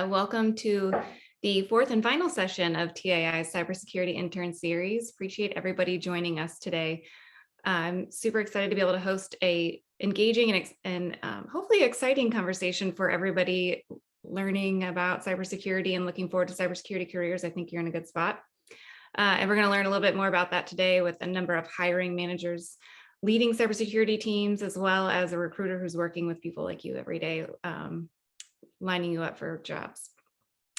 Welcome to the fourth and final session of TAI Cybersecurity Intern Series. Appreciate everybody joining us today. I'm super excited to be able to host a engaging and hopefully exciting conversation for everybody learning about cybersecurity and looking forward to cybersecurity careers. I think you're in a good spot. And we're going to learn a little bit more about that today with a number of hiring managers leading cybersecurity teams, as well as a recruiter who's working with people like you every day, lining you up for jobs.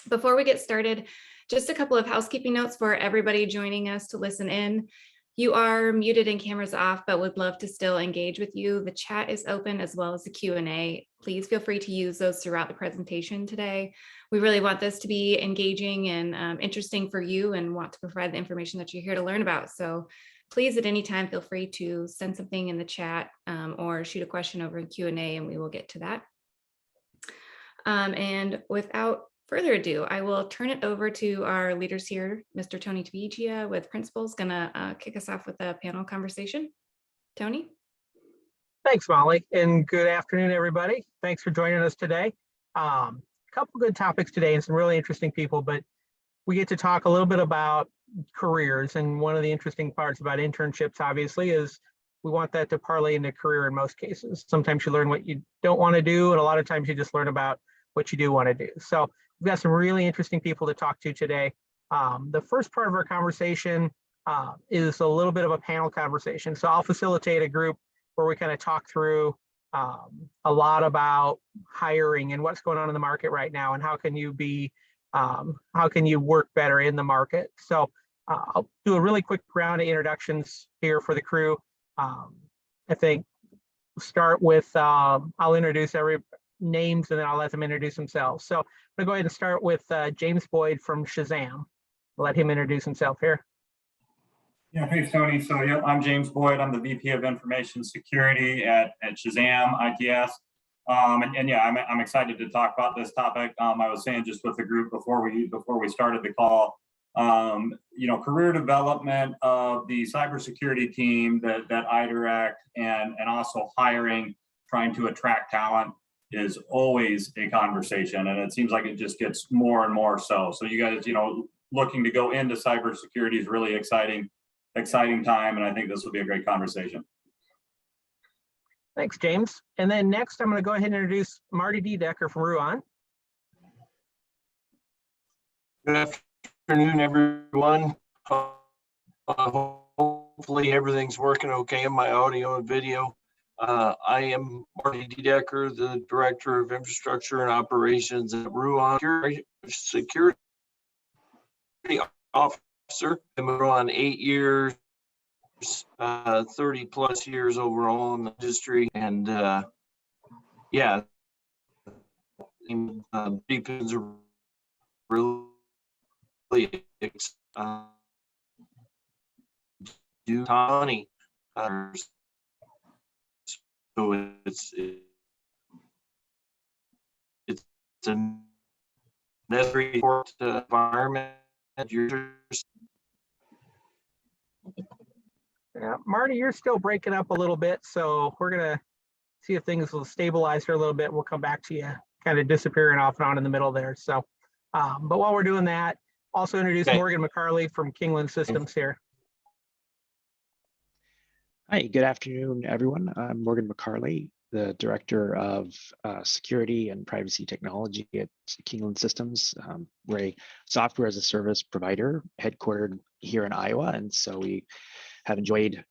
Before we get started, just a couple of housekeeping notes for everybody joining us to listen in. You are muted and cameras off, but would love to still engage with you. The chat is open as well as the Q&A. Please feel free to use those throughout the presentation today. We really want this to be engaging and interesting for you and want to provide the information that you're here to learn about. So please at any time, feel free to send something in the chat or shoot a question over in Q&A and we will get to that. And without further ado, I will turn it over to our leaders here. Mr. Tony Tavigia with Principals gonna kick us off with a panel conversation. Tony? Thanks, Molly, and good afternoon, everybody. Thanks for joining us today. A couple good topics today and some really interesting people, but we get to talk a little bit about careers. And one of the interesting parts about internships, obviously, is we want that to parlay into career in most cases. Sometimes you learn what you don't want to do, and a lot of times you just learn about what you do want to do. So we've got some really interesting people to talk to today. The first part of our conversation is a little bit of a panel conversation. So I'll facilitate a group where we kind of talk through a lot about hiring and what's going on in the market right now and how can you work better in the market. So I'll do a really quick round of introductions here for the crew. I think start with, I'll introduce names and then I'll let them introduce themselves. So I'm gonna go ahead and start with James Boyd from Shazam. Let him introduce himself here. Yeah, thanks, Tony. So yep, I'm James Boyd. I'm the VP of Information Security at Shazam ITS. And yeah, I'm excited to talk about this topic. I was saying just with the group before we started the call, career development of the cybersecurity team that I direct and also hiring, trying to attract talent is always a conversation, and it seems like it just gets more and more so. So you guys, looking to go into cybersecurity is really exciting time, and I think this will be a great conversation. Thanks, James. And then next, I'm going to go ahead and introduce Marty D. Decker from Ruan. Good afternoon, everyone. Hopefully everything's working okay in my audio and video. I am Marty D. Decker, the Director of Infrastructure and Operations at Ruan Security Officer. I'm Ruan 8 years, 30 plus years overall in the industry. And yeah, deepens are really do Tony. So it's a necessary environment. Yeah, Marty, you're still breaking up a little bit, so we're gonna see if things will stabilize here a little bit. We'll come back to you, kind of disappearing off and on in the middle there. So, but while we're doing that, also introduce Morgan McCarley from Kingland Systems here. Hi, good afternoon, everyone. I'm Morgan McCarley, the Director of Security and Privacy Technology at Kingland Systems. We're a software as a service provider headquartered here in Iowa. And so we have enjoyed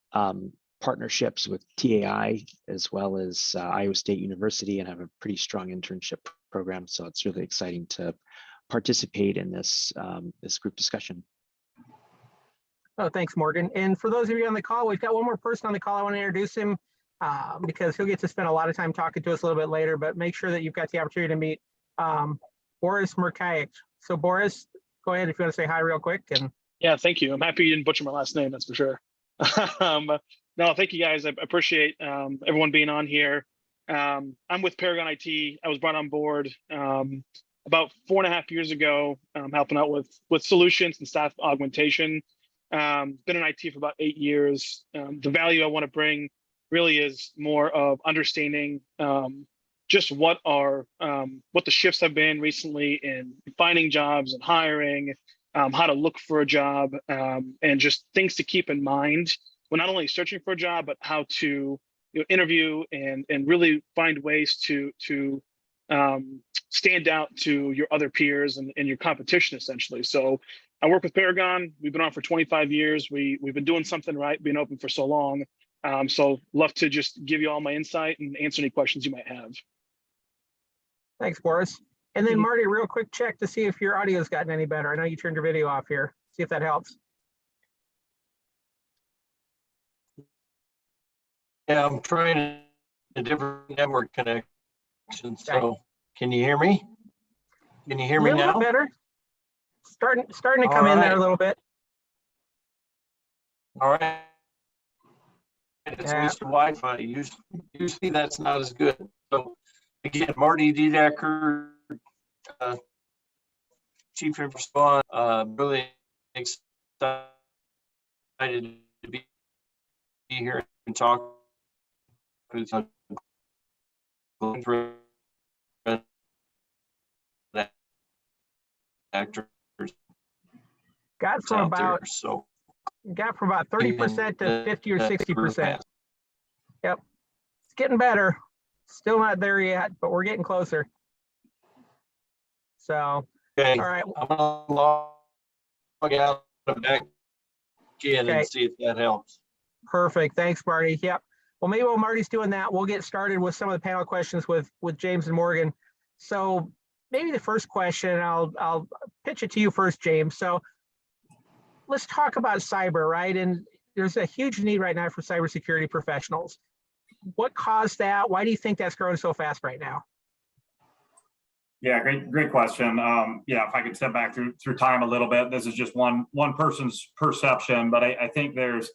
partnerships with TAI as well as Iowa State University and have a pretty strong internship program. So it's really exciting to participate in this group discussion. Oh, thanks, Morgan. And for those of you on the call, we've got one more person on the call. I want to introduce him because he'll get to spend a lot of time talking to us a little bit later, but make sure that you've got the opportunity to meet Boris Merkaich. So Boris, go ahead if you want to say hi real quick. And yeah, thank you. I'm happy you didn't butcher my last name, that's for sure. No, thank you guys. I appreciate everyone being on here. I'm with Paragon IT. I was brought on board about 4.5 years ago, helping out with solutions and staff augmentation. Been in IT for about 8 years. The value I want to bring really is more of understanding just what the shifts have been recently in finding jobs and hiring, how to look for a job, and just things to keep in mind when not only searching for a job, but how to interview and really find ways to stand out to your other peers and your competition, essentially. So I work with Paragon. We've been on for 25 years. We've been doing something right, being open for so long. So love to just give you all my insight and answer any questions you might have. Thanks, Boris. And then Mhm. Marty, real quick check to see if your audio's gotten any better. I know you turned your video off here. See if that helps. Yeah, I'm trying a different network connection. So can you hear me? Can you hear A me little bit now? better. Starting to All come in there a right. little bit. All right. It's Yeah. wasted Wi-Fi. Usually that's not as good. So again, Marty Diedecker, Chief Information, really excited to be here and talk with actors Got from out there. about So 30% to 50 or 60%. Yep. It's getting better. Still not there yet, but we're getting closer. So, Okay, all right. I'm gonna log out of back in Okay. and see if that helps. Perfect. Thanks, Marty. Yep. Well, maybe while Marty's doing that, we'll get started with some of the panel questions with James and Morgan. So maybe the first question, I'll pitch it to you first, James. So let's talk about cyber, right? And there's a huge need right now for cybersecurity professionals. What caused that? Why do you think that's growing so fast right now? Yeah, great question. Yeah, if I could step back through time a little bit, this is just one person's perception, but I think there's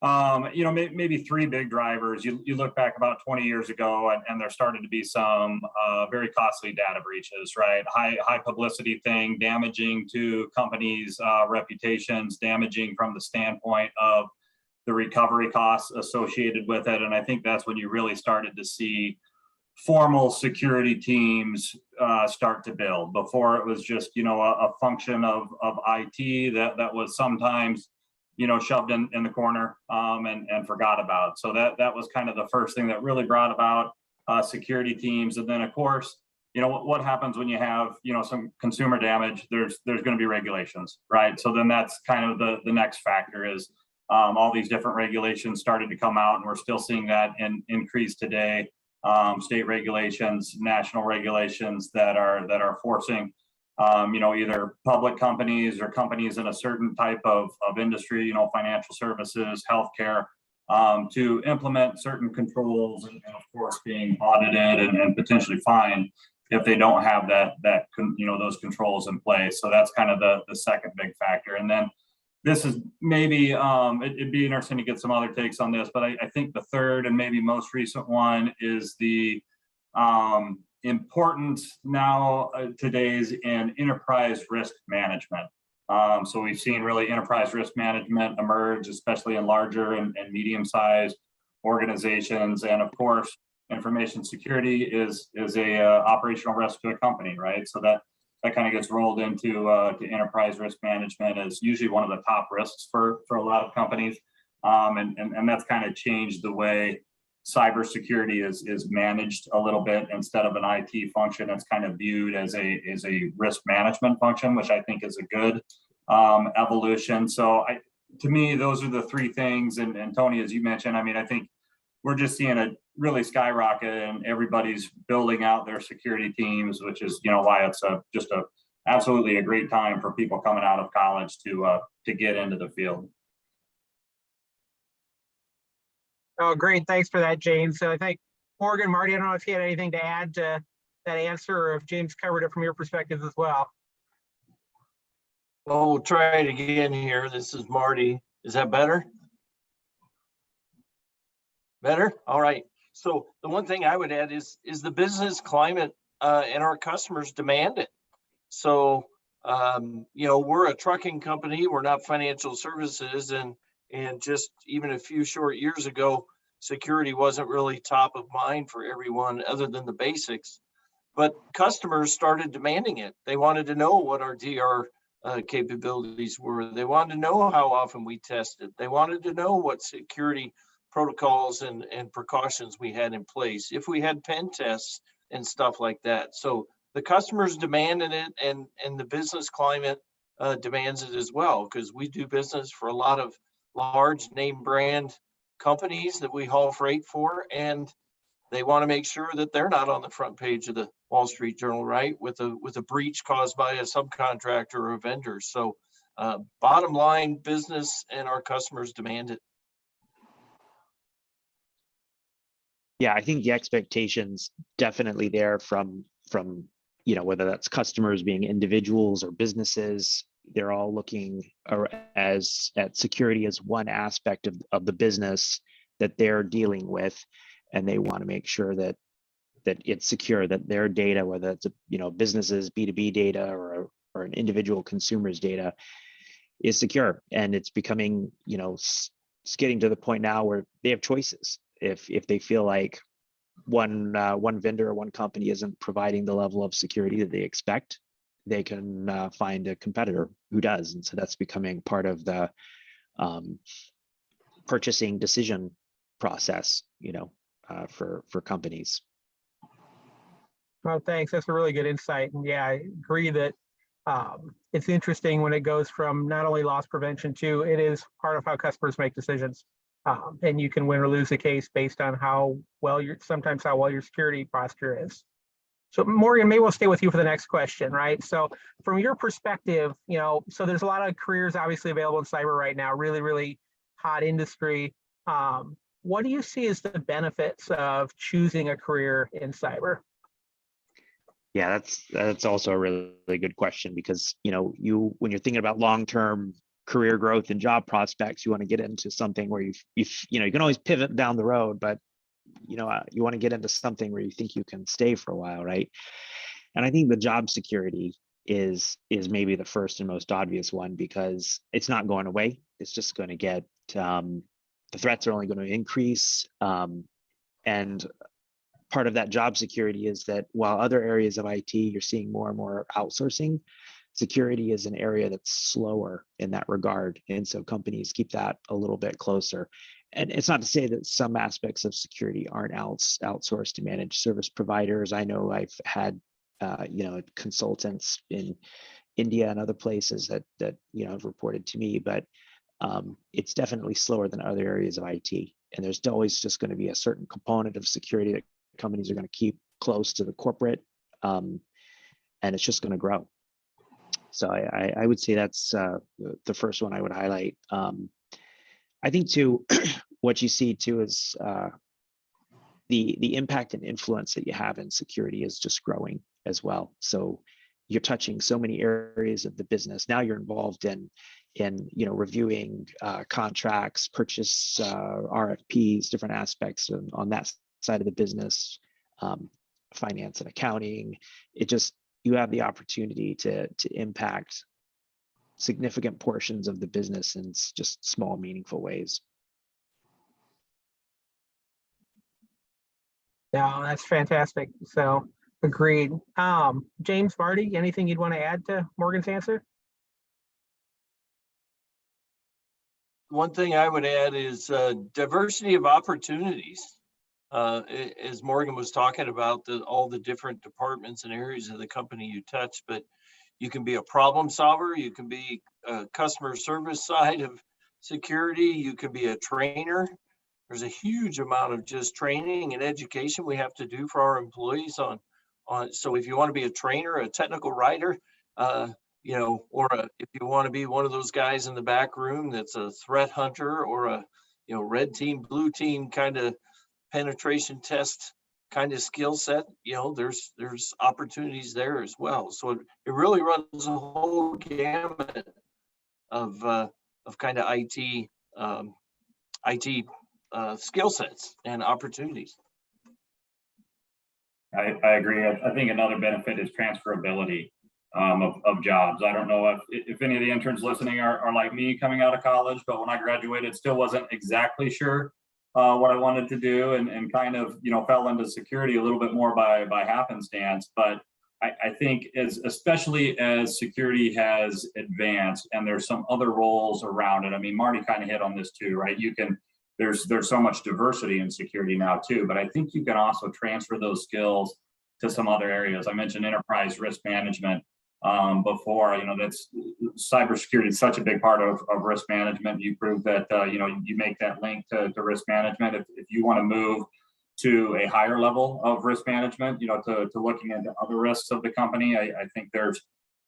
maybe three big drivers. You look back about 20 years ago, and there started to be some very costly data breaches, right? High publicity thing, damaging to companies' reputations, damaging from the standpoint of the recovery costs associated with it. And I think that's when you really started to see formal security teams start to build. Before it was just a function of IT that was sometimes shoved in the corner and forgot about. So that was kind of the first thing that really brought about security teams. And then of course, what happens when you have some consumer damage? There's going to be regulations, right? So then that's kind of the next factor is all these different regulations started to come out, and we're still seeing that increase today. State regulations, national regulations that are forcing either public companies or companies in a certain type of industry, financial services, healthcare, to implement certain controls, and of course being audited and potentially fined if they don't have those controls in place. So that's kind of the second big factor. And then this is maybe it'd be interesting to get some other takes on this, but I think the third and maybe most recent one is the importance now today's in enterprise risk management. So we've seen really enterprise risk management emerge, especially in larger and medium-sized organizations. And of course, information security is a operational risk to a company, right? So that kind of gets rolled into to enterprise risk management as usually one of the top risks for a lot of companies. And that's kind of changed the way cybersecurity is managed a little bit. Instead of an IT function, it's kind of viewed as a risk management function, which I think is a good evolution. So to me, those are the three things. And Tony, as you mentioned, I think we're just seeing a really skyrocket, and everybody's building out their security teams, which is why it's just absolutely a great time for people coming out of college to get into the field. Oh, great. Thanks for that, James. So I think Morgan, Marty, I don't know if you had anything to add to that answer, or if James covered it from your perspective as well. Well, we'll try it again here. This is Marty. Is that better? Better? All right. So the one thing I would add is the business climate and our customers demand it. So, we're a trucking company. We're not financial services. And just even a few short years ago, security wasn't really top of mind for everyone other than the basics. But customers started demanding it. They wanted to know what our DR capabilities were. They wanted to know how often we tested. They wanted to know what security protocols and precautions we had in place, if we had pen tests and stuff like that. So the customers demanded it, and the business climate demands it as well, because we do business for a lot of large name brand companies that we haul freight for, and they want to make sure that they're not on the front page of the Wall Street Journal, right, with a breach caused by a subcontractor or a vendor. So bottom line, business and our customers demand it. Yeah, I think the expectations definitely there from whether that's customers being individuals or businesses, they're all looking at security as one aspect of the business that they're dealing with, and they want to make sure that it's secure, that their data, whether it's businesses B2B data or an individual consumer's data, is secure. And it's becoming it's getting to the point now where they have choices. If they feel like one vendor or one company isn't providing the level of security that they expect, they can find a competitor who does. And so that's becoming part of the purchasing decision process, for companies. Well, thanks. That's a really good insight. And yeah, I agree that it's interesting when it goes from not only loss prevention to it is part of how customers make decisions. And you can win or lose a case based on how well your security posture is. So Morgan, maybe we'll stay with you for the next question, right? So from your perspective, so there's a lot of careers obviously available in cyber right now, really, really hot industry. What do you see as the benefits of choosing a career in cyber? Yeah, that's also a really, really good question, because when you're thinking about long-term career growth and job prospects, you want to get into something where you can always pivot down the road, but you want to get into something where you think you can stay for a while, right? And I think the job security is maybe the first and most obvious one, because it's not going away. It's just going to get the threats are only going to increase, and part of that job security is that while other areas of IT you're seeing more and more outsourcing, security is an area that's slower in that regard. And so companies keep that a little bit closer. And it's not to say that some aspects of security aren't outsourced to managed service providers. I know I've had consultants in India and other places that have reported to me, but it's definitely slower than other areas of IT. And there's always just going to be a certain component of security that companies are going to keep close to the corporate, and it's just going to grow. So I would say that's the first one I would highlight. I think too, what you see too is the impact and influence that you have in security is just growing as well. So you're touching so many areas of the business. Now you're involved in reviewing contracts, purchase RFPs, different aspects on that side of the business, finance and accounting. You have the opportunity to impact significant portions of the business in just small, meaningful ways. Yeah, that's fantastic. So agreed. James, Marty, anything you'd want to add to Morgan's answer? One thing I would add is diversity of opportunities. As Morgan was talking about, all the different departments and areas of the company you touch, but you can be a problem solver, you can be a customer service side of security, you can be a trainer. There's a huge amount of just training and education we have to do for our employees on. So if you want to be a trainer, a technical writer, or if you want to be one of those guys in the back room that's a threat hunter or a red team, blue team kind of penetration test kind of skill set, there's opportunities there as well. So it really runs a whole gamut of kind of IT skill sets and opportunities. I agree. I think another benefit is transferability of jobs. I don't know if any of the interns listening are like me coming out of college, but when I graduated, still wasn't exactly sure what I wanted to do, and kind of, fell into security a little bit more by happenstance. But I think especially as security has advanced and there's some other roles around it. I mean, Marty kind of hit on this too, right? There's so much diversity in security now too, but I think you can also transfer those skills to some other areas. I mentioned enterprise risk management before. That's cybersecurity is such a big part of risk management. You prove that you make that link to risk management. If you want to move to a higher level of risk management, to looking into other risks of the company, I think there's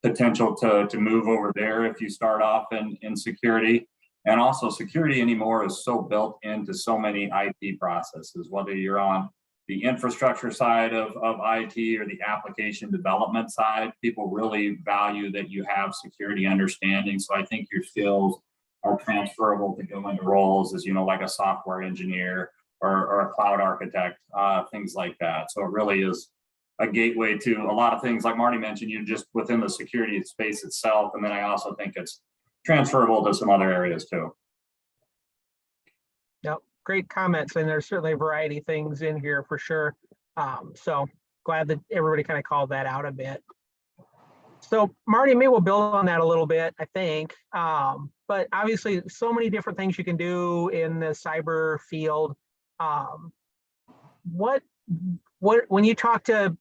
potential to move over there if you start off in security. And also, security anymore is so built into so many IT processes, whether you're on the infrastructure side of IT or the application development side. People really value that you have security understanding. So I think your skills are transferable to go into roles as, like a software engineer or a cloud architect, things like that. So it really is a gateway to a lot of things, like Marty mentioned, you just within the security space itself. And then I also think it's transferable to some other areas too. Yep, great comments. And there's certainly a variety of things in here for sure. So glad that everybody kind of called that out a bit. So Marty, maybe we'll build on that a little bit, I think. But obviously so many different things you can do in the cyber field. What when you talk to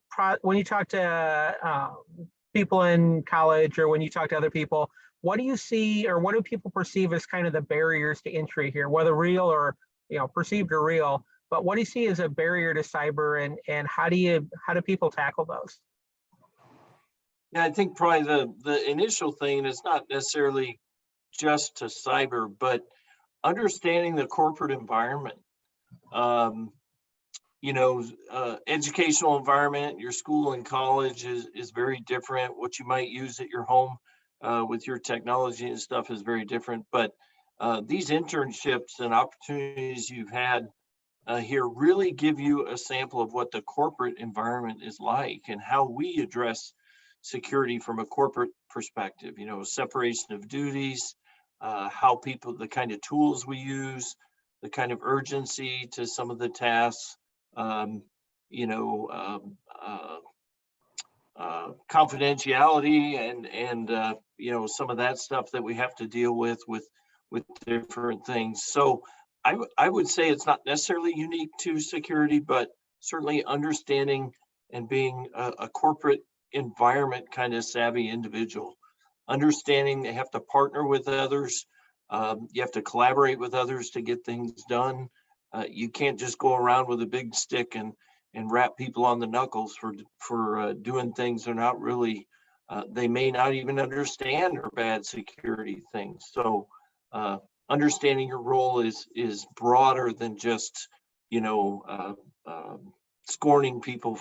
people in college, or when you talk to other people, what do you see, or what do people perceive as kind of the barriers to entry here, whether real or perceived or real? But what do you see as a barrier to cyber, and how do people tackle those? Yeah, I think probably the initial thing is not necessarily just to cyber, but understanding the corporate environment. Educational environment, your school and college is very different. What you might use at your home with your technology and stuff is very different. But these internships and opportunities you've had here really give you a sample of what the corporate environment is like and how we address security from a corporate perspective. Separation of duties, how the kind of tools we use, the kind of urgency to some of the tasks, confidentiality and some of that stuff that we have to deal with different things. So I would say it's not necessarily unique to security, but certainly understanding and being a corporate environment kind of savvy individual, understanding they have to partner with others. You have to collaborate with others to get things done. You can't just go around with a big stick and rap people on the knuckles for doing things they're not really, they may not even understand are bad security things. So understanding your role is broader than just, scorning people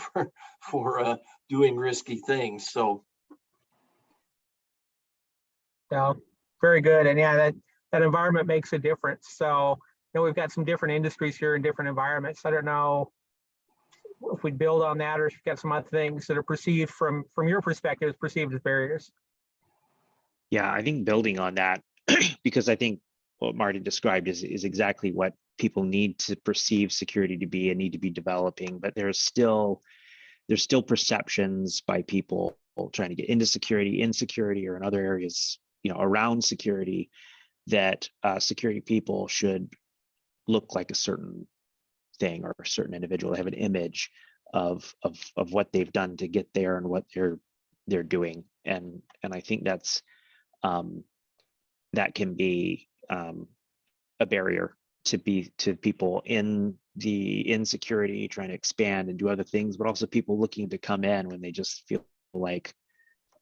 for doing risky things. So. Yeah, very good. And yeah, that environment makes a difference. So, we've got some different industries here in different environments. I don't know if we build on that, or if you've got some other things that are perceived from your perspective, perceived as barriers. Yeah, I think building on that, because I think what Marty described is exactly what people need to perceive security to be and need to be developing. But there's still perceptions by people trying to get into security, in security, or in other areas, around security, that security people should look like a certain thing or a certain individual. They have an image of what they've done to get there and what they're doing, and I think that's that can be a barrier to people in security trying to expand and do other things, but also people looking to come in when they just feel like,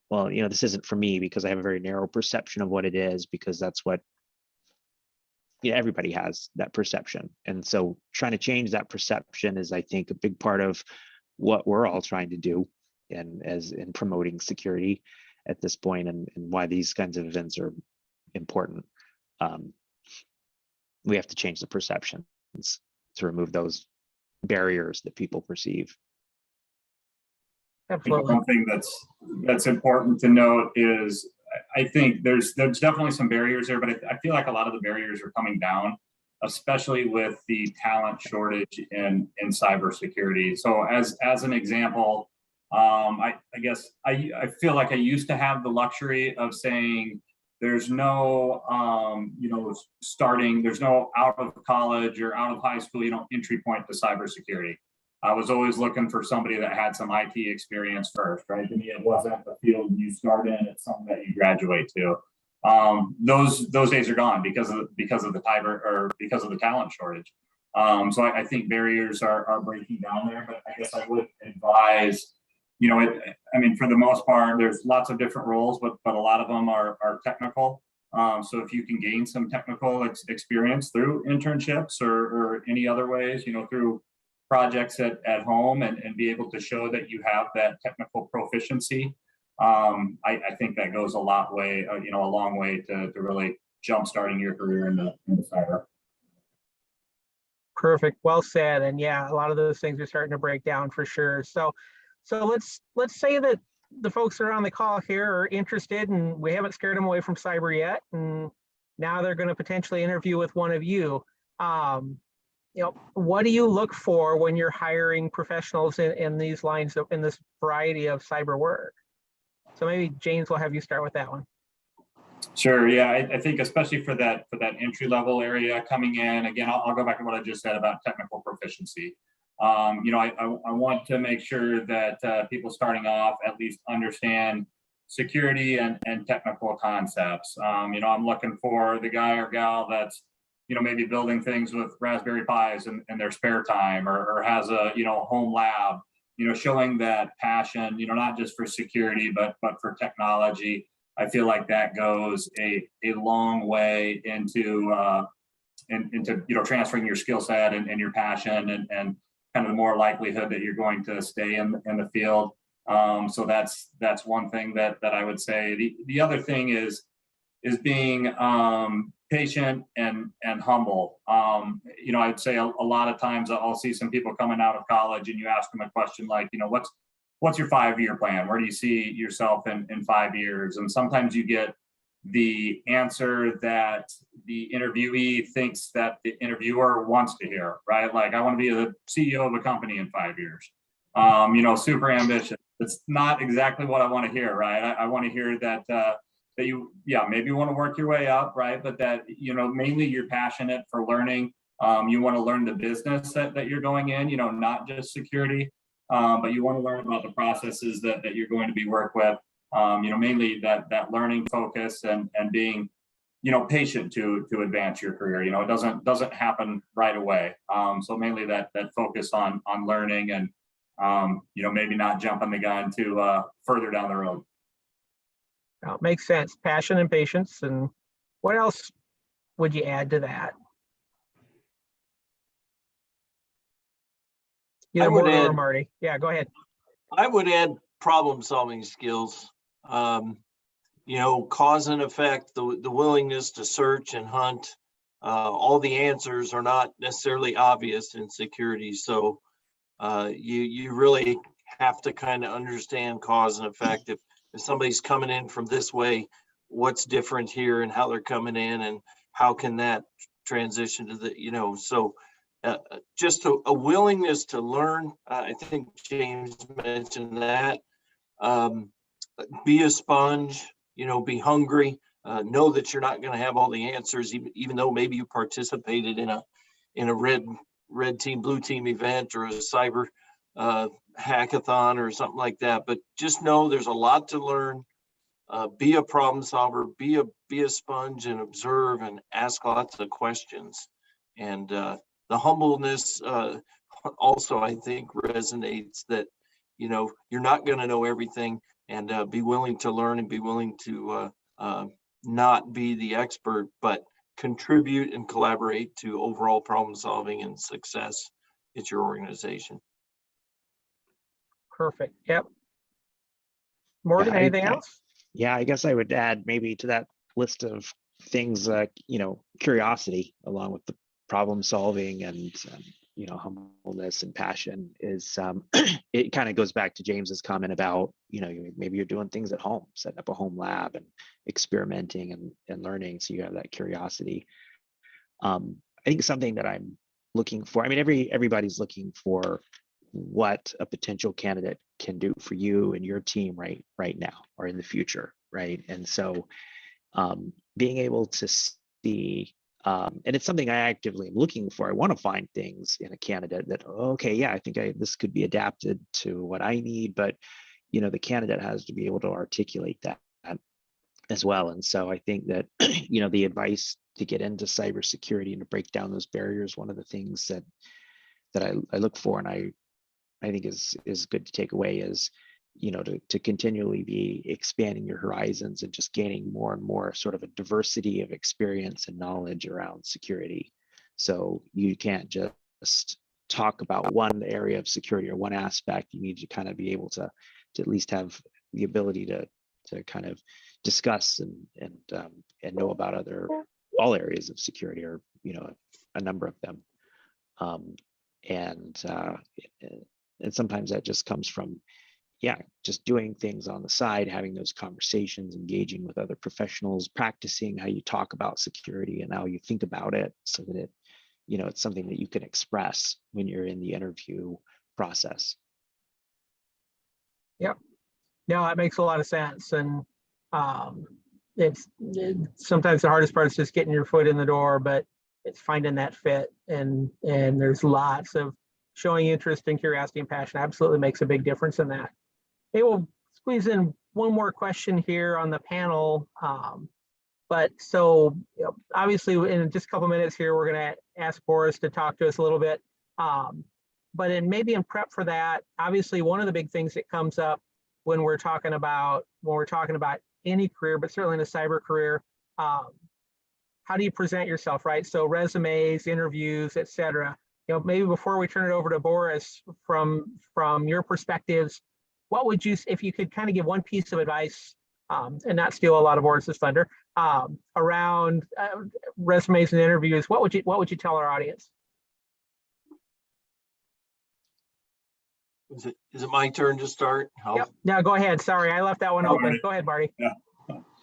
well, this isn't for me because I have a very narrow perception of what it is, because that's what everybody has, that perception. And so trying to change that perception is, I think, a big part of what we're all trying to do and in promoting security at this point, and why these kinds of events are important. We have to change the perceptions to remove those barriers that people perceive. Absolutely. One thing that's important to note is I think there's definitely some barriers there, but I feel like a lot of the barriers are coming down. especially with the talent shortage in cybersecurity. So as an example, I guess I feel like I used to have the luxury of saying there's no, there's no out of college or out of high school, entry point to cybersecurity. I was always looking for somebody that had some IT experience first, right? To me, it wasn't the field you start in; it's something that you graduate to. Those days are gone because of the talent shortage. So I think barriers are breaking down there, but I guess I would advise, for the most part, there's lots of different roles, but a lot of them are technical. So if you can gain some technical experience through internships or any other ways, through projects at home and be able to show that you have that technical proficiency, I think that goes a long way to really jumpstarting your career into cyber. Perfect. Well said. And yeah, a lot of those things are starting to break down for sure. So let's say that the folks that are on the call here are interested and we haven't scared them away from cyber yet. And now they're going to potentially interview with one of you. What do you look for when you're hiring professionals in these lines in this variety of cyber work? So maybe James, will have you start with that one. Sure. Yeah, I think especially for that entry level area coming in, again, I'll go back to what I just said about technical proficiency. I want to make sure that people starting off at least understand security and technical concepts. I'm looking for the guy or gal that's maybe building things with Raspberry Pis in their spare time, or has a home lab, showing that passion, not just for security but for technology. I feel like that goes a long way into transferring your skill set and your passion and kind of the more likelihood that you're going to stay in the field. So that's one thing that I would say. The other thing is being patient and humble. I'd say a lot of times I'll see some people coming out of college and you ask them a question like, what's your 5-year plan? Where do you see yourself in 5 years? And sometimes you get the answer that the interviewee thinks that the interviewer wants to hear, right? Like, I want to be the CEO of a company in 5 years. Super ambitious. It's not exactly what I want to hear, right? I want to hear that you, maybe you want to work your way up, right? But that, mainly you're passionate for learning. You want to learn the business that you're going in, not just security, but you want to learn about the processes that you're going to be work with. Mainly that learning focus and being, patient to advance your career. It doesn't happen right away. So mainly that focus on learning and, maybe not jumping the gun to further down the road. Now, it makes sense. Passion and patience. And what else would you add to that? Either Morgan or Marty. Yeah, go ahead. I would add problem-solving skills. Cause and effect, the willingness to search and hunt. All the answers are not necessarily obvious in security. So you really have to kind of understand cause and effect. If somebody's coming in from this way, what's different here and how they're coming in and how can that transition to the, so just a willingness to learn. I think James mentioned that. Be a sponge, be hungry, know that you're not going to have all the answers, even though maybe you participated in a red team, blue team event or a cyber hackathon or something like that. But just know there's a lot to learn. Be a problem solver, be a sponge and observe and ask lots of questions. And the humbleness also, I think, resonates that, you're not going to know everything, and be willing to learn and be willing to not be the expert, but contribute and collaborate to overall problem solving and success at your organization. Perfect. Yep. Morgan, anything else? Yeah, I guess I would add maybe to that list of things, curiosity along with the problem solving and, humbleness and passion is, it kind of goes back to James's comment about, maybe you're doing things at home, setting up a home lab and experimenting and learning. So you have that curiosity. I think something that I'm looking for, I mean, everybody's looking for what a potential candidate can do for you and your team right now or in the future, right? And so being able to see, and it's something I actively am looking for. I want to find things in a candidate that, okay, yeah, I think this could be adapted to what I need, but the candidate has to be able to articulate that as well. And so I think that, the advice to get into cybersecurity and to break down those barriers, one of the things that I look for and I think is good to take away is, to continually be expanding your horizons and just gaining more and more sort of a diversity of experience and knowledge around security. So you can't just talk about one area of security or one aspect. You need to kind of be able to at least have the ability to kind of discuss and know about all areas of security, or a number of them. And sometimes that just comes from just doing things on the side, having those conversations, engaging with other professionals, practicing how you talk about security and how you think about it, so that it's something that you can express when you're in the interview process. Yep. No, that makes a lot of sense. And it's sometimes the hardest part is just getting your foot in the door, but it's finding that fit. And there's lots of showing interest and curiosity and passion absolutely makes a big difference in that. Hey, we'll squeeze in one more question here on the panel. But so obviously in just a couple minutes here, we're going to ask Boris to talk to us a little bit. But maybe in prep for that, obviously one of the big things that comes up when we're talking about any career, but certainly in a cyber career, how do you present yourself, right? So resumes, interviews, et cetera. Maybe before we turn it over to Boris, from your perspectives, what would you, if you could kind of give one piece of advice, and not steal a lot of Boris's thunder, around resumes and interviews, what would you tell our audience? Is it my turn to start? Yep. No, go ahead. Sorry, I left that one open. Go ahead, Marty. Yeah.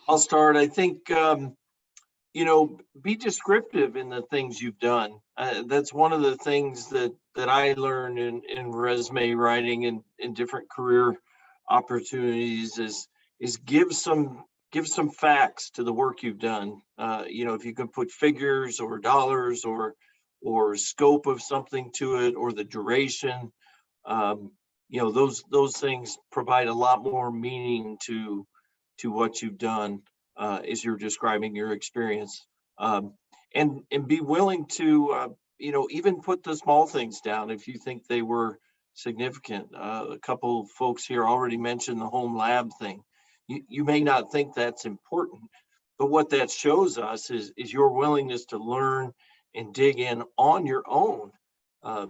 I'll start. I think, be descriptive in the things you've done. That's one of the things that I learned in resume writing and in different career opportunities is give some facts to the work you've done. If you can put figures or dollars or scope of something to it, or the duration, those things provide a lot more meaning to what you've done as you're describing your experience. And be willing to even put the small things down if you think they were significant. A couple of folks here already mentioned the home lab thing. You may not think that's important, but what that shows us is your willingness to learn and dig in on your own,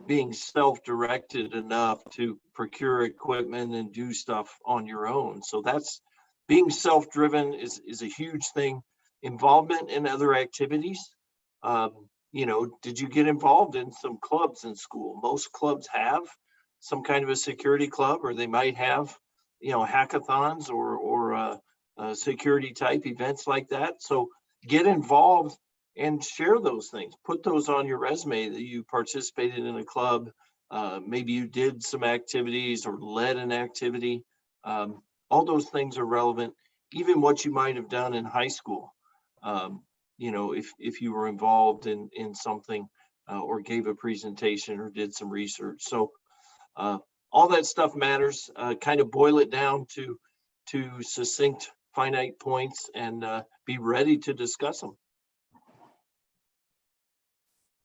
being self-directed enough to procure equipment and do stuff on your own. So that's being self-driven is a huge thing. Involvement in other activities. Did you get involved in some clubs in school? Most clubs have some kind of a security club, or they might have, hackathons or security type events like that. So get involved and share those things. Put those on your resume that you participated in a club. Maybe you did some activities or led an activity. All those things are relevant. Even what you might have done in high school. If you were involved in something or gave a presentation or did some research. So all that stuff matters. Kind of boil it down to succinct, finite points, and be ready to discuss them.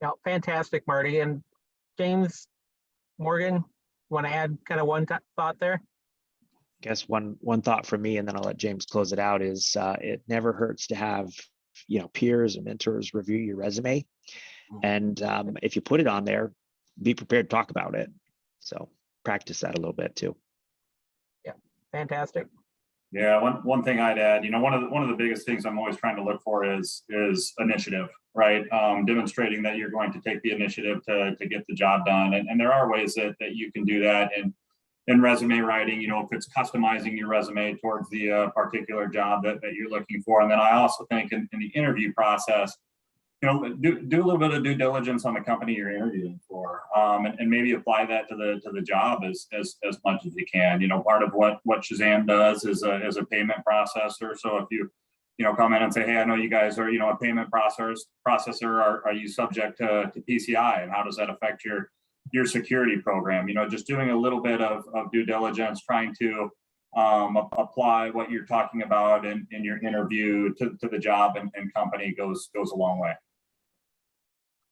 Yeah, fantastic, Marty. And James, Morgan, want to add kind of one thought there? I guess one thought from me, and then I'll let James close it out, is it never hurts to have peers and mentors review your resume, and if you put it on there, be prepared to talk about it. So practice that a little bit too. Yeah, fantastic. Yeah, one thing I'd add, one of the biggest things I'm always trying to look for is initiative, right? Demonstrating that you're going to take the initiative to get the job done, and there are ways that you can do that in resume writing. If it's customizing your resume towards the particular job that you're looking for. And then I also think in the interview process, do a little bit of due diligence on the company you're interviewing for, and maybe apply that to the job as much as you can. Part of what Shazam does is a payment processor. So if you come in and say, hey, I know you guys are a payment processor. Are you subject to PCI, and how does that affect your security program? Just doing a little bit of due diligence, trying to apply what you're talking about in your interview to the job and company goes a long way.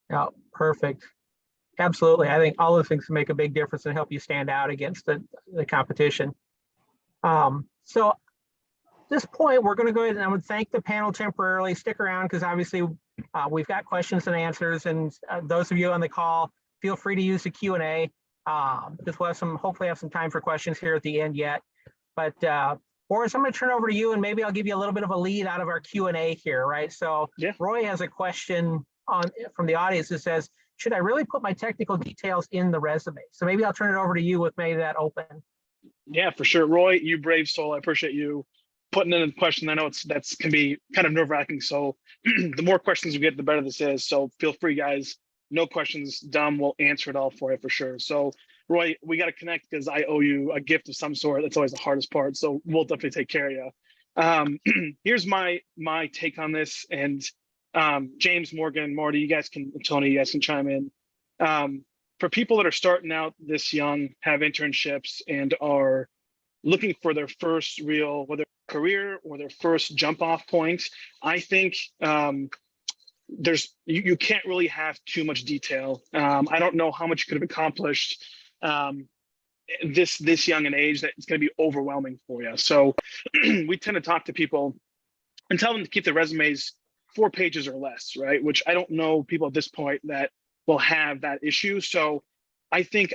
Yeah, perfect. Absolutely. I think all those things can make a big difference and help you stand out against the competition. So at this point, we're going to go ahead and I would thank the panel temporarily. Stick around because obviously we've got questions and answers, and those of you on the call, feel free to use the Q&A. Just we'll have hopefully have some time for questions here at the end yet. But Boris, I'm going to turn over to you, and maybe I'll give you a little bit of a lead out of our Q&A here, right? So yeah. Roy has a question from the audience that says, should I really put my technical details in the resume? So maybe I'll turn it over to you with maybe that open. Yeah, for sure. Roy, you brave soul. I appreciate you putting in a question. I know that's can be kind of nerve-wracking. So the more questions we get, the better this is. So feel free, guys. No questions dumb. We'll answer it all for you for sure. So Roy, we got to connect because I owe you a gift of some sort. That's always the hardest part. So we'll definitely take care of you. Here's my take on this, and James, Morgan, Marty, you guys can, Tony, you guys can chime in. For people that are starting out this young, have internships, and are looking for their first real, whether career or their first jump off point, I think you can't really have too much detail. I don't know how much you could have accomplished this young an age that it's going to be overwhelming for you. So we tend to talk to people and tell them to keep their resumes 4 pages or less, right? Which I don't know people at this point that will have that issue. So I think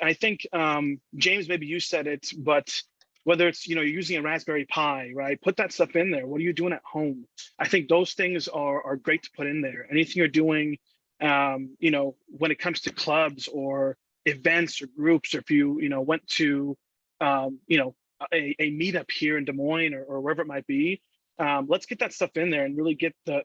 James, maybe you said it, but whether it's you're using a Raspberry Pi, right? Put that stuff in there. What are you doing at home? I think those things are great to put in there. Anything you're doing, when it comes to clubs or events or groups, or if you went to a meetup here in Des Moines or wherever it might be. Let's get that stuff in there and really get those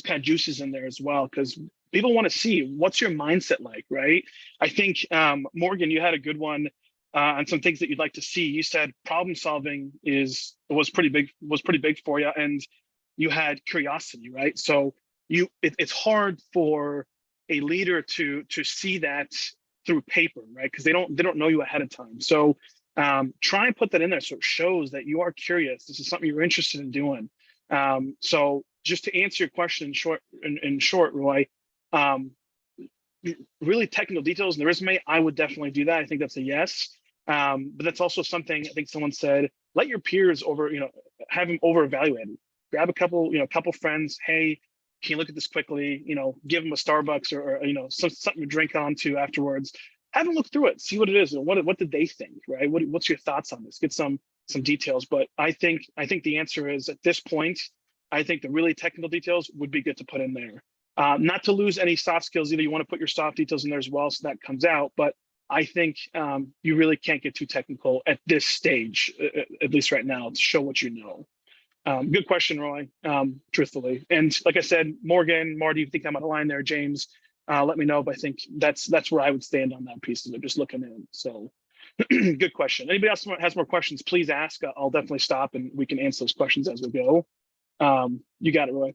kind of juices in there as well, because people want to see what's your mindset like, right? I think Morgan, you had a good one on some things that you'd like to see. You said problem solving was pretty big for you, and you had curiosity, right? So it's hard for a leader to see that through paper, right? Because they don't know you ahead of time. So try and put that in there so it shows that you are curious. This is something you're interested in doing. So just to answer your question in short, Roy, really technical details in the resume, I would definitely do that. I think that's a yes. But that's also something I think someone said, let your peers have them over evaluated. Grab a couple friends. Hey, can you look at this quickly? Give them a Starbucks or something to drink on to afterwards. Have them look through it, see what it is, and what did they think, right? What's your thoughts on this? Get some details. But I think the answer is, at this point, I think the really technical details would be good to put in there. Not to lose any soft skills either. You want to put your soft details in there as well, so that comes out. But I think you really can't get too technical at this stage, at least right now, to show what you know. Good question, Roy, truthfully. And like I said, Morgan, Marty, you think I'm out of line there, James, let me know. But I think that's where I would stand on that piece of it, just looking in. So good question. Anybody else has more questions, please ask. I'll definitely stop and we can answer those questions as we go. You got it, Roy.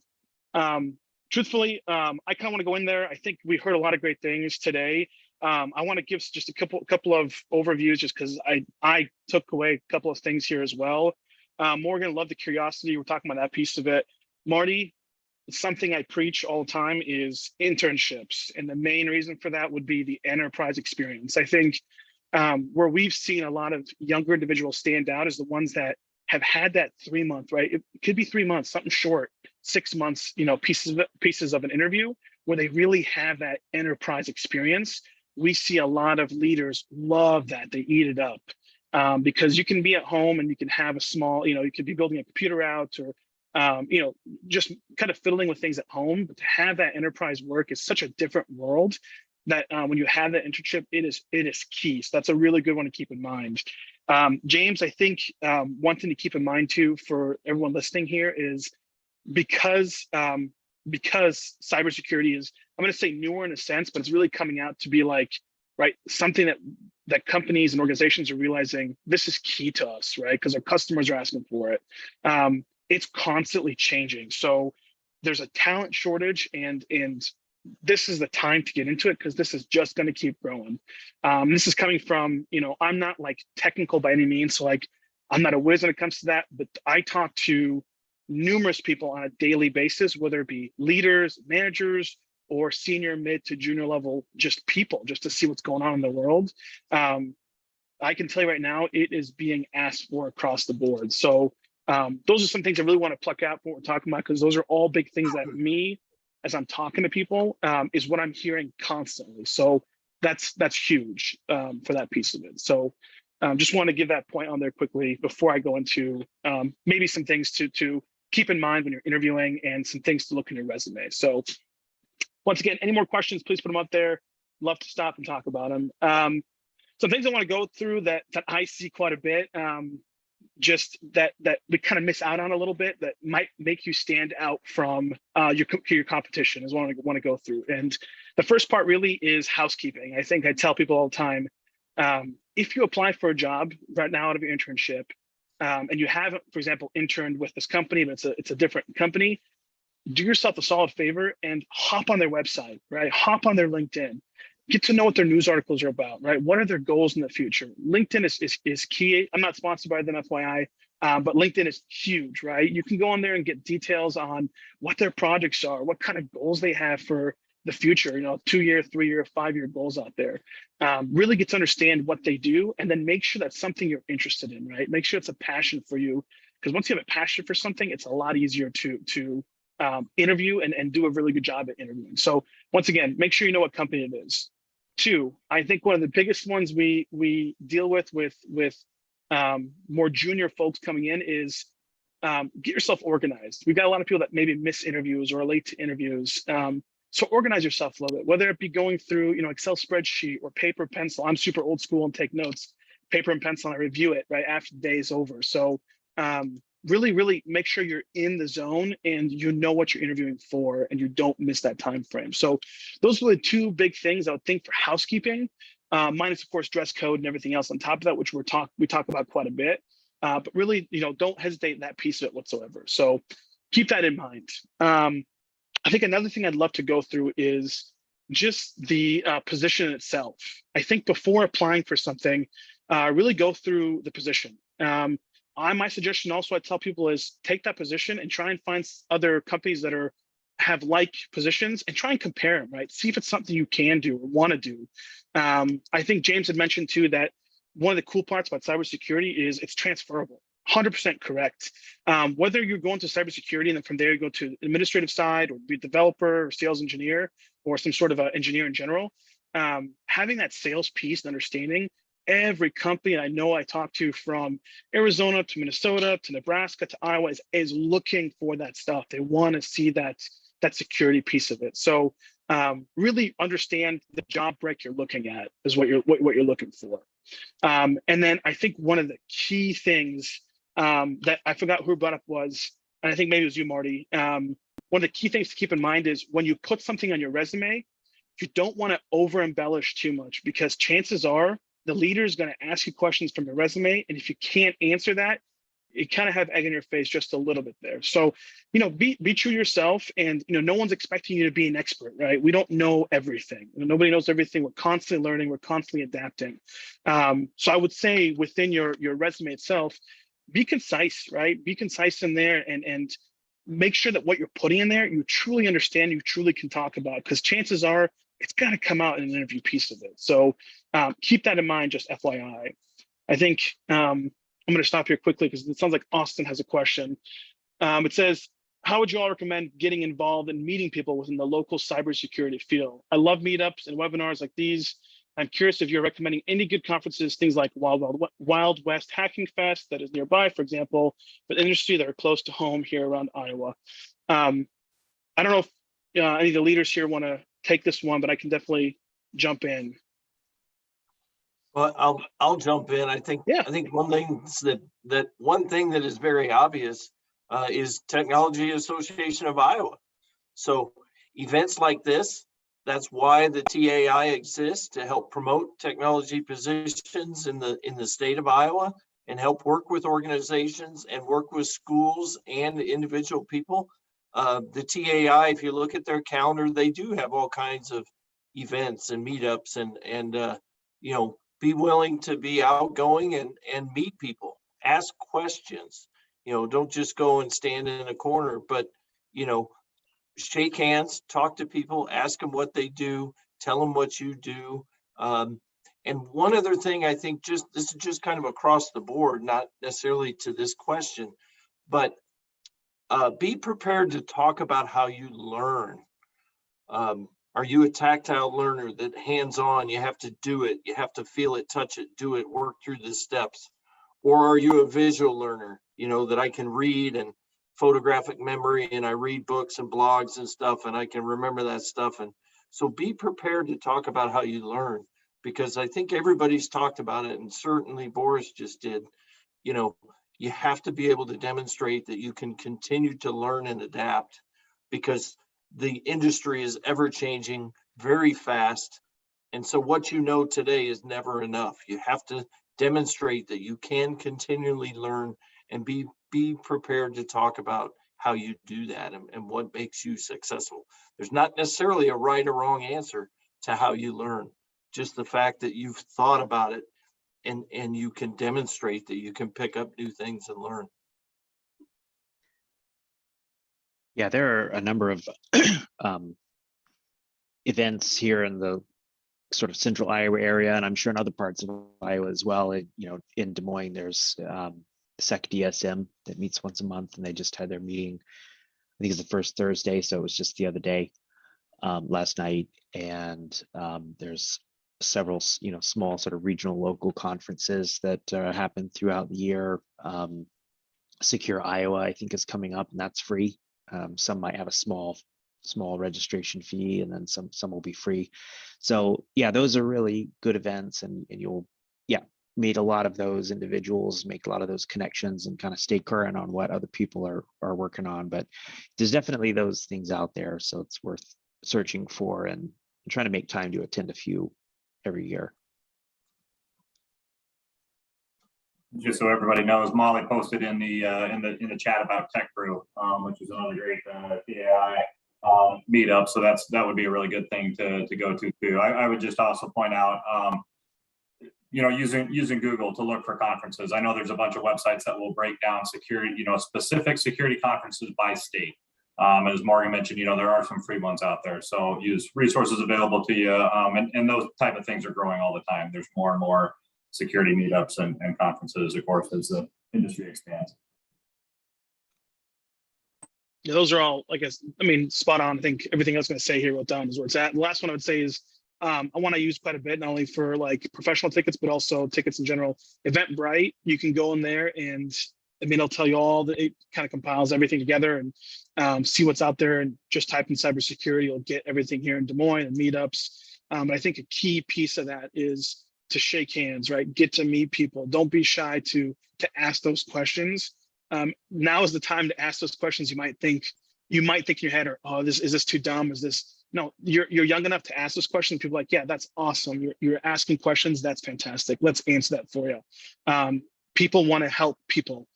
Truthfully, I kind of want to go in there. I think we heard a lot of great things today. I want to give just a couple of overviews, just because I took away a couple of things here as well. Morgan, love the curiosity. We're talking about that piece of it. Marty, something I preach all the time is internships. And the main reason for that would be the enterprise experience. I think where we've seen a lot of younger individuals stand out is the ones that have had that 3 month, right? It could be 3 months, something short, 6 months, pieces of an interview where they really have that enterprise experience. We see a lot of leaders love that. They eat it up. Because you can be at home and you can have a small, you could be building a computer out or, just kind of fiddling with things at home. But to have that enterprise work is such a different world that when you have that internship, it is key. So that's a really good one to keep in mind. James, I think one thing to keep in mind too for everyone listening here is because cybersecurity is, I'm going to say newer in a sense, but it's really coming out to be like, right, something that companies and organizations are realizing this is key to us, right? Because our customers are asking for it. It's constantly changing. So there's a talent shortage, and this is the time to get into it because this is just going to keep growing. This is coming from, I'm not like technical by any means, so like I'm not a whiz when it comes to that, but I talk to numerous people on a daily basis, whether it be leaders, managers, or senior, mid to junior level, just people, just to see what's going on in the world. I can tell you right now, it is being asked for across the board. So those are some things I really want to pluck out for what we're talking about, because those are all big things that me, as I'm talking to people, is what I'm hearing constantly. So that's huge for that piece of it. So just want to give that point on there quickly before I go into maybe some things to keep in mind when you're interviewing and some things to look in your resume. So once again, any more questions, please put them up there. Love to stop and talk about them. Some things I want to go through that I see quite a bit, just that we kind of miss out on a little bit, that might make you stand out from your competition, is what I want to go through. And the first part really is housekeeping. I think I tell people all the time, if you apply for a job right now out of your internship, and you haven't, for example, interned with this company, but it's a different company, do yourself a solid favor and hop on their website, right? Hop on their LinkedIn, get to know what their news articles are about, right? What are their goals in the future? LinkedIn is key. I'm not sponsored by them, FYI, but LinkedIn is huge, right? You can go on there and get details on what their projects are, what kind of goals they have for the future, 2-year, 3-year, 5-year goals out there. Really get to understand what they do, and then make sure that's something you're interested in, right? Make sure it's a passion for you, because once you have a passion for something, it's a lot easier to interview and do a really good job at interviewing. So once again, make sure you know what company it is. 2, I think one of the biggest ones we deal with more junior folks coming in is get yourself organized. We've got a lot of people that maybe miss interviews or are late to interviews. So organize yourself a little bit, whether it be going through, Excel spreadsheet or paper, pencil. I'm super old school and take notes, paper and pencil, and I review it right after the day is over. So really make sure you're in the zone and you know what you're interviewing for, and you don't miss that time frame. So those are the 2 big things I would think for housekeeping, minus of course dress code and everything else on top of that, which we talk about quite a bit. But really, don't hesitate in that piece of it whatsoever. So keep that in mind. I think another thing I'd love to go through is just the position itself. I think before applying for something, really go through the position. My suggestion also, I tell people, is take that position and try and find other companies that have like positions and try and compare them, right? See if it's something you can do or want to do. I think James had mentioned too that one of the cool parts about cybersecurity is it's transferable. 100% correct. Whether you're going to cybersecurity and then from there you go to administrative side, or be a developer or sales engineer, or some sort of an engineer in general, having that sales piece and understanding, every company I know I talk to from Arizona to Minnesota to Nebraska to Iowa is looking for that stuff. They want to see that security piece of it. So really understand the job break you're looking at is what you're looking for. And then I think one of the key things that I forgot who brought up was, and I think maybe it was you, Marty. One of the key things to keep in mind is when you put something on your resume, you don't want to over embellish too much, because chances are the leader is going to ask you questions from your resume, and if you can't answer that, you kind of have egg in your face just a little bit there. So, be true to yourself, and no one's expecting you to be an expert, right? We don't know everything. Nobody knows everything. We're constantly learning. We're constantly adapting. So I would say within your resume itself, be concise, right? Be concise in there, and make sure that what you're putting in there, you truly understand, you truly can talk about, because chances are it's got to come out in an interview piece of it. So keep that in mind, just FYI. I think I'm going to stop here quickly because it sounds like Austin has a question. It says, how would you all recommend getting involved in meeting people within the local cybersecurity field? I love meetups and webinars like these. I'm curious if you're recommending any good conferences, things like Wild West Hacking Fest that is nearby, for example, but industry that are close to home here around Iowa. I don't know if any of the leaders here want to take this one, but I can definitely jump in. Well, I'll jump in. I think one thing that is very obvious is Technology Association of Iowa. So events like this, that's why the TAI exists, to help promote technology positions in the state of Iowa and help work with organizations and work with schools and individual people. The TAI, if you look at their calendar, they do have all kinds of events and meetups and you know, be willing to be outgoing and meet people, ask questions, you know, don't just go and stand in a corner, but, you know, shake hands, talk to people, ask them what they do, tell them what you do. And one other thing, I think this is just kind of across the board, not necessarily to this question, but be prepared to talk about how you learn. Are you a tactile learner that hands-on, you have to do it, you have to feel it, touch it, do it, work through the steps? Or are you a visual learner, you know, that I can read and photographic memory and I read books and blogs and stuff and I can remember that stuff? And so be prepared to talk about how you learn, because I think everybody's talked about it, and certainly Boris just did. You know, you have to be able to demonstrate that you can continue to learn and adapt, because the industry is ever changing very fast. And so what you know today is never enough. You have to demonstrate that you can continually learn and be prepared to talk about how you do that and what makes you successful. There's not necessarily a right or wrong answer to how you learn, just the fact that you've thought about it and you can demonstrate that you can pick up new things and learn. Yeah, there are a number of events here in the sort of central Iowa area, and I'm sure in other parts of Iowa as well. You know, in Des Moines, there's SEC DSM that meets once a month, and they just had their meeting. I think it's the first Thursday, so it was just the other day, last night. And there's several, you know, small sort of regional local conferences that happen throughout the year. Secure Iowa, I think, is coming up, and that's free. Some might have a small registration fee, and then some will be free. So yeah, those are really good events, and you'll meet a lot of those individuals, make a lot of those connections, and kind of stay current on what other people are working on. But there's definitely those things out there, so it's worth searching for and trying to make time to attend a few every year. Just so everybody knows, Molly posted in the chat about Tech Brew, which is another great TAI meetup. So that would be a really good thing to go to too. I would just also point out, you know, using Google to look for conferences. I know there's a bunch of websites that will break down security, you know, specific security conferences by state. As Morgan mentioned, you know, there are some free ones out there. So use resources available to you, and those type of things are growing all the time. There's more and more security meetups and conferences, of course, as the industry expands. Yeah, those are all, I guess, I mean, spot on. I think everything I was going to say here wrote down is where it's at. The last one I would say is I want to use quite a bit, not only for like professional tickets, but also tickets in general. Eventbrite, you can go in there and I mean, it'll tell you it kind of compiles everything together and see what's out there, and just type in cybersecurity, you'll get everything here in Des Moines and meetups. But I think a key piece of that is to shake hands, right? Get to meet people. Don't be shy to ask those questions. Now is the time to ask those questions. You might think in your head, or, oh, is this too dumb? Is this, no, you're young enough to ask those questions. People are like, yeah, that's awesome. You're asking questions. That's fantastic. Let's answer that for you. People want to help people.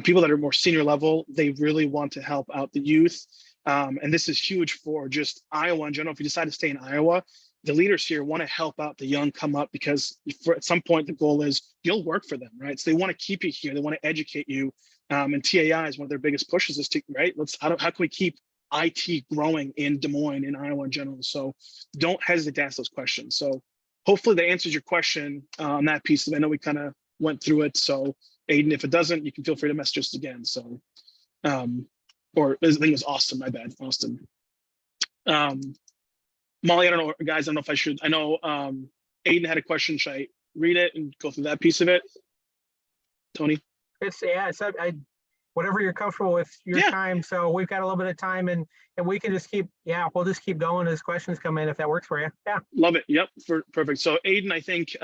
People that are more senior level, they really want to help out the youth. And this is huge for just Iowa in general. If you decide to stay in Iowa, the leaders here want to help out the young come up, because at some point the goal is you'll work for them, right? So they want to keep you here. They want to educate you. And TAI is one of their biggest pushes is to, right? How can we keep IT growing in Des Moines, in Iowa in general? So don't hesitate to ask those questions. So hopefully that answers your question on that piece. I know we kind of went through it. So Aiden, if it doesn't, you can feel free to message us again. So, or I think it was Austin, my bad, Austin. Molly, I don't know, guys, I don't know if I should, I know Aiden had a question. Should I read it and go through that piece of it? Tony? It's whatever you're comfortable with your time. So we've got a little bit of time, and we can just we'll just keep going as questions come in, if that works for you. Yeah. Love it. Yep. Perfect. So Aiden, I think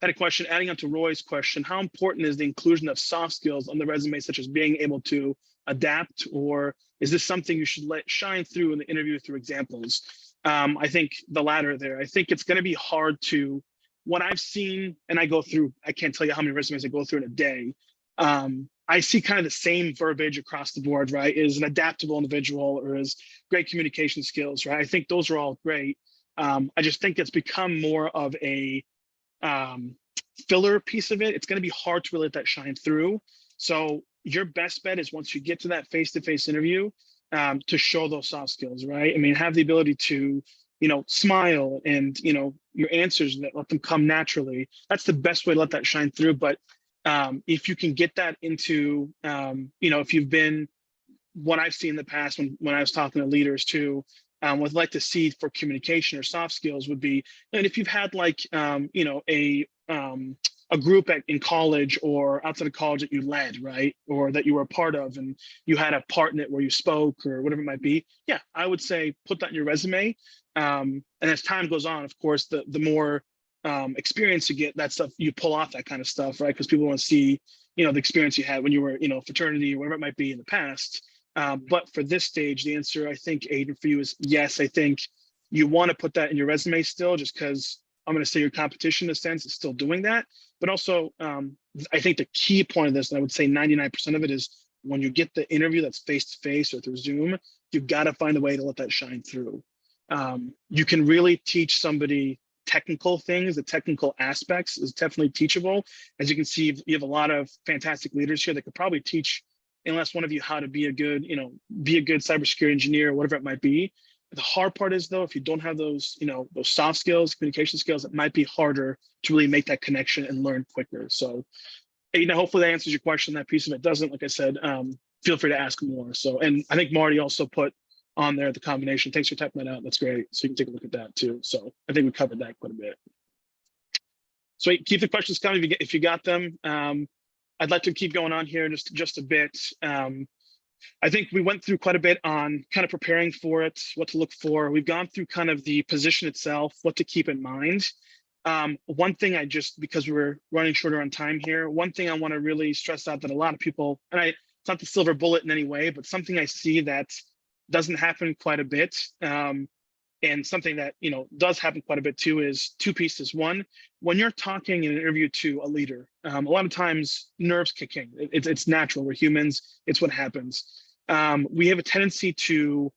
had a question adding on to Roy's question, how important is the inclusion of soft skills on the resume, such as being able to adapt, or is this something you should let shine through in the interview through examples? I think the latter there. I think it's going to be hard to, what I've seen, and I go through, I can't tell you how many resumes I go through in a day. I see kind of the same verbiage across the board, right? Is an adaptable individual or is great communication skills, right? I think those are all great. I just think it's become more of a filler piece of it. It's going to be hard to really let that shine through. So your best bet is once you get to that face-to-face interview, to show those soft skills, right? I mean, have the ability to, smile and, your answers that let them come naturally. That's the best way to let that shine through. But if you can get that into, if you've been, what I've seen in the past when I was talking to leaders too, would like to see for communication or soft skills would be, and if you've had like, a group in college or outside of college that you led, right? Or that you were a part of and you had a part in it where you spoke or whatever it might be. Yeah, I would say put that in your resume. And as time goes on, of course, the more experience you get, that stuff, you pull off that kind of stuff, right? Because people want to see, the experience you had when you were, fraternity or whatever it might be in the past. But for this stage, the answer, I think, Aiden, for you is yes. I think you want to put that in your resume still, just because I'm going to say your competition in a sense is still doing that. But also, I think the key point of this, and I would say 99% of it, is when you get the interview that's face-to-face or through Zoom, you've got to find a way to let that shine through. You can really teach somebody technical things, the technical aspects is definitely teachable. As you can see, you have a lot of fantastic leaders here that could probably teach, unless one of you, how to be a good, be a good cybersecurity engineer or whatever it might be. The hard part is, though, if you don't have those, those soft skills, communication skills, it might be harder to really make that connection and learn quicker. So, hopefully that answers your question. That piece of it doesn't, like I said, feel free to ask more. So, and I think Marty also put on there the combination. Thanks for typing that out. That's great. So you can take a look at that too. So I think we covered that quite a bit. So keep the questions coming if you got them. I'd like to keep going on here just a bit. I think we went through quite a bit on kind of preparing for it, what to look for. We've gone through kind of the position itself, what to keep in mind. One thing because we're running shorter on time here, one thing I want to really stress out that a lot of people, and it's not the silver bullet in any way, but something I see that doesn't happen quite a bit. And something that, does happen quite a bit too is two pieces. One, when you're talking in an interview to a leader, a lot of times nerves kick in. It's natural. We're humans. It's what happens. We have a tendency to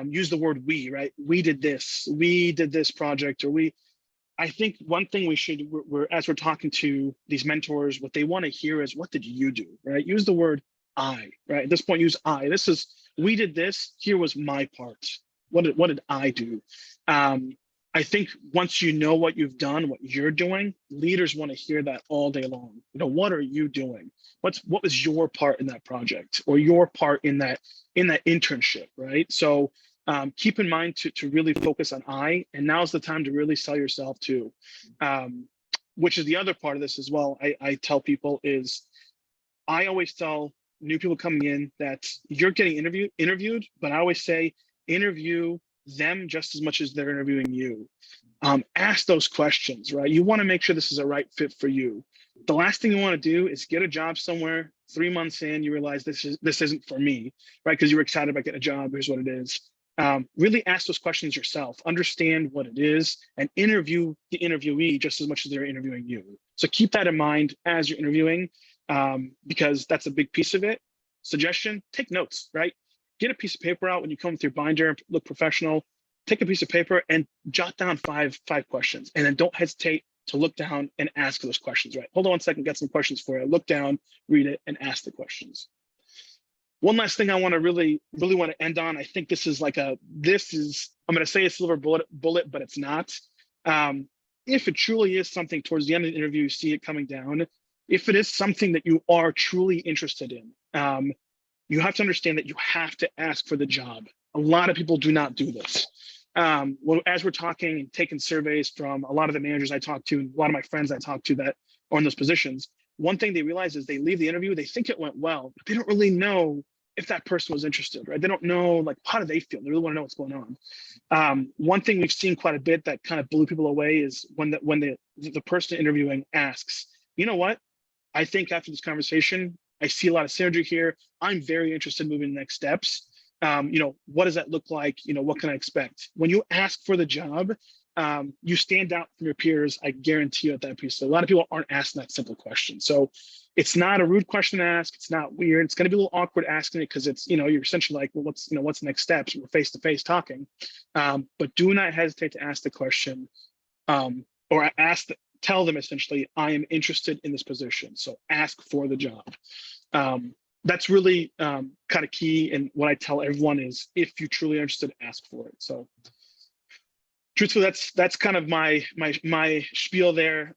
use the word we, right? We did this project, or I think one thing as we're talking to these mentors, what they want to hear is, what did you do, right? Use the word I, right? At this point, use I. We did this, here was my part. What did I do? I think once you know what you've done, what you're doing, leaders want to hear that all day long. What are you doing? What was your part in that project, or your part in that internship, right? So keep in mind to really focus on I, and now's the time to really sell yourself too, which is the other part of this as well. I tell people is, I always tell new people coming in that you're getting interviewed, but I always say, interview them just as much as they're interviewing you. Ask those questions, right? You want to make sure this is a right fit for you. The last thing you want to do is get a job somewhere, 3 months in, you realize this isn't for me, right? Because you were excited about getting a job. Here's what it is. Really ask those questions yourself, understand what it is, and interview the interviewee just as much as they're interviewing you. So keep that in mind as you're interviewing, because that's a big piece of it. Suggestion, take notes, right? Get a piece of paper out when you come with your binder, look professional, take a piece of paper and jot down five questions. And then don't hesitate to look down and ask those questions, right? Hold on 1 second, got some questions for you. Look down, read it, and ask the questions. One last thing I want to really want to end on. I think this is I'm going to say a silver bullet, but it's not. If it truly is something towards the end of the interview, you see it coming down, if it is something that you are truly interested in, you have to understand that you have to ask for the job. A lot of people do not do this. Well, as we're talking and taking surveys from a lot of the managers I talk to, and a lot of my friends I talk to that are in those positions, one thing they realize is they leave the interview, they think it went well, but they don't really know if that person was interested, right? They don't know, like, how do they feel? They really want to know what's going on. One thing we've seen quite a bit that kind of blew people away is when the person interviewing asks, you know what? I think after this conversation, I see a lot of synergy here. I'm very interested in moving to the next steps. What does that look like? What can I expect? When you ask for the job, you stand out from your peers. I guarantee you at that piece. So a lot of people aren't asking that simple question. So it's not a rude question to ask. It's not weird. It's going to be a little awkward asking it because it's, you're essentially like, well, what's the next steps? We're face to face talking. But do not hesitate to ask the question, or tell them essentially, I am interested in this position. So ask for the job. That's really kind of key. And what I tell everyone is, if you truly are interested, ask for it. So truthfully, that's kind of my spiel there.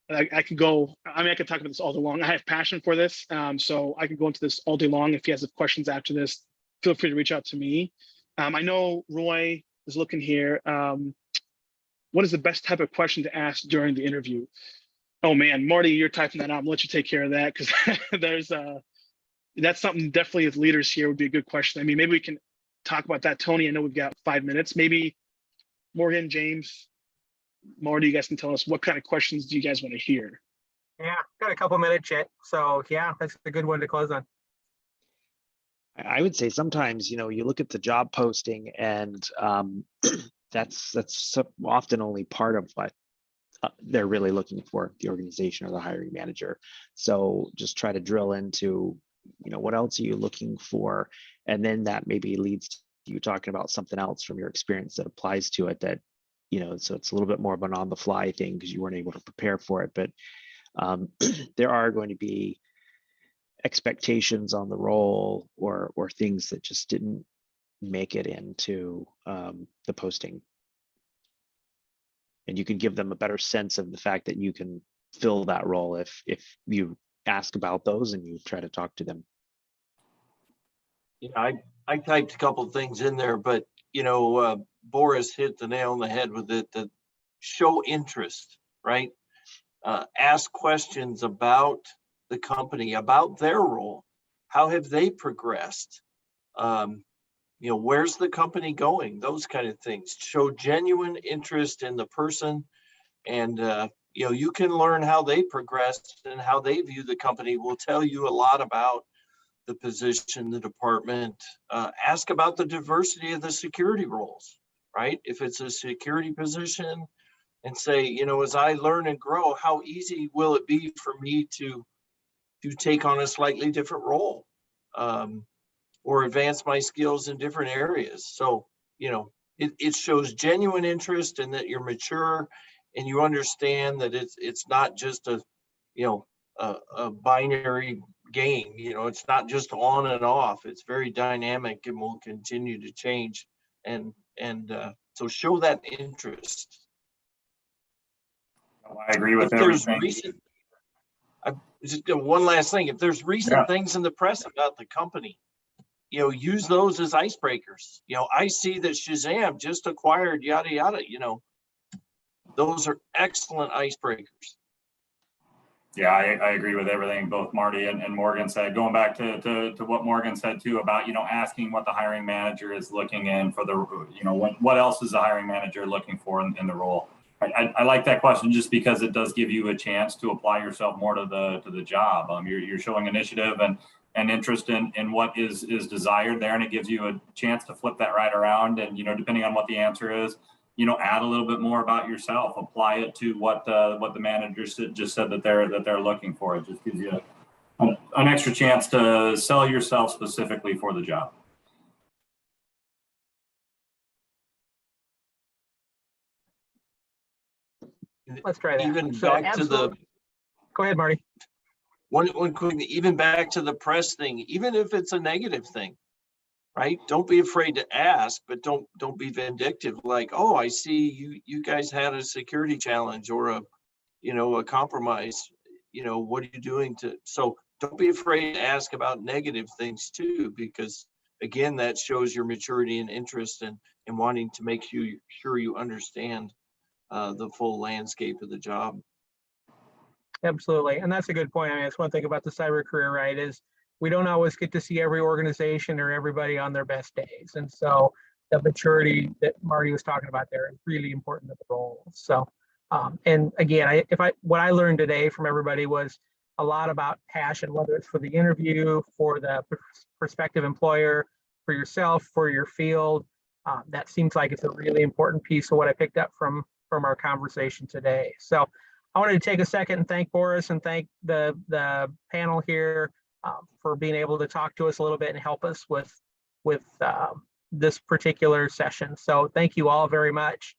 I could go, I could talk about this all day long. I have passion for this. So I could go into this all day long. If you guys have questions after this, feel free to reach out to me. I know Roy is looking here. What is the best type of question to ask during the interview? Oh man, Marty, you're typing that out. I'll let you take care of that, because that's something definitely as leaders here would be a good question. Maybe we can talk about that. Tony, I know we've got 5 minutes. Maybe Morgan, James, Marty, you guys can tell us what kind of questions do you guys want to hear? Yeah, got a couple minutes yet. So yeah, that's a good one to close on. I would say sometimes, you look at the job posting and that's so often only part of what they're really looking for, the organization or the hiring manager. So just try to drill into, what else are you looking for? And then that maybe leads to you talking about something else from your experience that applies to it, that, so it's a little bit more of an on the fly thing because you weren't able to prepare for it. But there are going to be expectations on the role or things that just didn't make it into the posting. And you can give them a better sense of the fact that you can fill that role if you ask about those and you try to talk to them. Yeah, I typed a couple of things in there, but Boris hit the nail on the head with it, that show interest, right? Ask questions about the company, about their role. How have they progressed? Where's the company going? Those kind of things. Show genuine interest in the person, and you can learn how they progressed and how they view the company. Will tell you a lot about the position, the department. Ask about the diversity of the security roles, right? If it's a security position, and say, as I learn and grow, how easy will it be for me to take on a slightly different role, or advance my skills in different areas? So, it shows genuine interest and that you're mature and you understand that it's not just a binary game. It's not just on and off. It's very dynamic and will continue to change. And so show that interest. I agree with everything. Just one last thing. If there's recent things in the press about the company, use those as icebreakers. I see that Shazam just acquired yada yada. Those are excellent icebreakers. Yeah, I agree with everything both Marty and Morgan said. Going back to what Morgan said too about, asking what the hiring manager is looking in for the, what else is the hiring manager looking for in the role? I like that question just because it does give you a chance to apply yourself more to the job. You're showing initiative and interest in what is desired there, and it gives you a chance to flip that right around. And depending on what the answer is, add a little bit more about yourself. Apply it to what the manager just said that they're looking for. It just gives you an extra chance to sell yourself specifically for the job. Let's try that. Even So back to the. Go ahead, Marty. One quick, even back to the press thing, even if it's a negative thing, right? Don't be afraid to ask, but don't be vindictive. Like, oh, I see you guys had a security challenge or a compromise. What are you doing to? So don't be afraid to ask about negative things too, because again, that shows your maturity and interest and wanting to make sure you understand the full landscape of the job. Absolutely. And that's a good point. That's one thing about the cyber career, right, is we don't always get to see every organization or everybody on their best days. And so the maturity that Marty was talking about there is really important to the role. So, and again, what I learned today from everybody was a lot about passion, whether it's for the interview, for the prospective employer, for yourself, for your field. That seems like it's a really important piece of what I picked up from our conversation today. So I wanted to take a second and thank Boris and thank the panel here for being able to talk to us a little bit and help us with this particular session. So thank you all very much.